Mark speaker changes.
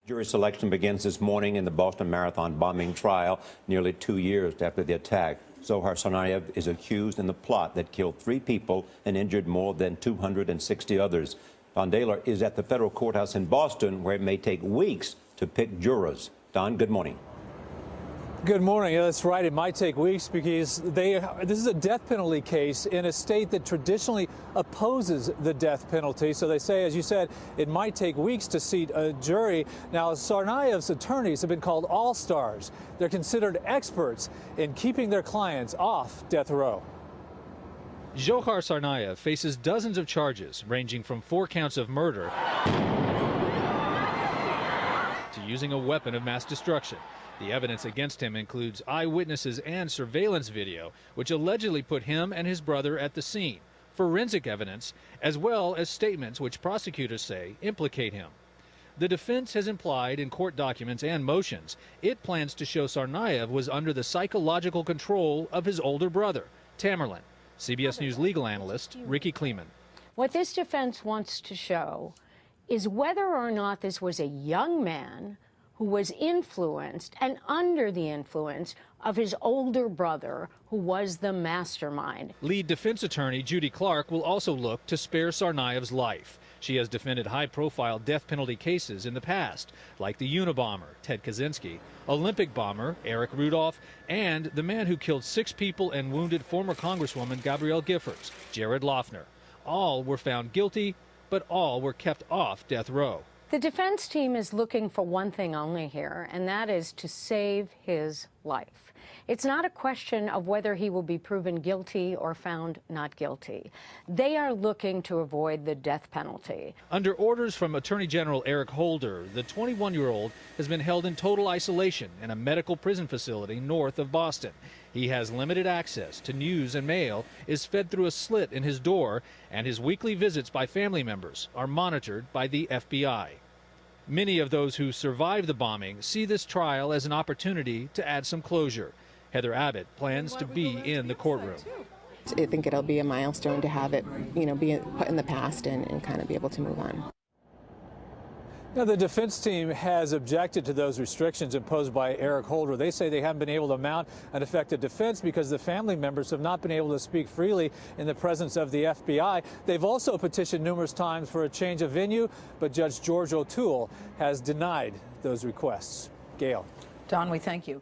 Speaker 1: Jury selection begins this morning in the Boston Marathon bombing trial, nearly 2 years after the attack. Zohar Tsarnaev is accused in the plot that killed 3 people and injured more than 260 others. Don Dahler is at the federal courthouse in Boston, where it may take weeks to pick jurors. Don, good morning.
Speaker 2: Good morning. Yeah, that's right. It might take weeks because this is a death penalty case in a state that traditionally opposes the death penalty. So they say, as you said, it might take weeks to seat a jury. Now, Tsarnaev's attorneys have been called all-stars. They're considered experts in keeping their clients off death row.
Speaker 3: Zohar Tsarnaev faces dozens of charges, ranging from 4 counts of murder to using a weapon of mass destruction. The evidence against him includes eyewitnesses and surveillance video, which allegedly put him and his brother at the scene, forensic evidence, as well as statements which prosecutors say implicate him. The defense has implied in court documents and motions it plans to show Tsarnaev was under the psychological control of his older brother, Tamerlan. CBS News legal analyst Ricky Kleeman.
Speaker 4: What this defense wants to show is whether or not this was a young man who was influenced and under the influence of his older brother, who was the mastermind.
Speaker 3: Lead defense attorney Judy Clark will also look to spare Tsarnaev's life. She has defended high-profile death penalty cases in the past, like the Unabomber, Ted Kaczynski, Olympic bomber, Eric Rudolph, and the man who killed 6 people and wounded former Congresswoman Gabrielle Giffords, Jared Loughner. All were found guilty, but all were kept off death row.
Speaker 4: The defense team is looking for one thing only here, and that is to save his life. It's not a question of whether he will be proven guilty or found not guilty. They are looking to avoid the death penalty.
Speaker 3: Under orders from Attorney General Eric Holder, the 21-year-old has been held in total isolation in a medical prison facility north of Boston. He has limited access to news and mail, is fed through a slit in his door, and his weekly visits by family members are monitored by the FBI. Many of those who survived the bombing see this trial as an opportunity to add some closure. Heather Abbott plans to be in the courtroom.
Speaker 5: I think it'll be a milestone to have it, be put in the past and kind of be able to move on.
Speaker 2: Now, the defense team has objected to those restrictions imposed by Eric Holder. They say they haven't been able to mount an effective defense because the family members have not been able to speak freely in the presence of the FBI. They've also petitioned numerous times for a change of venue, but Judge George O'Toole has denied those requests. Gail.
Speaker 6: Don, we thank you.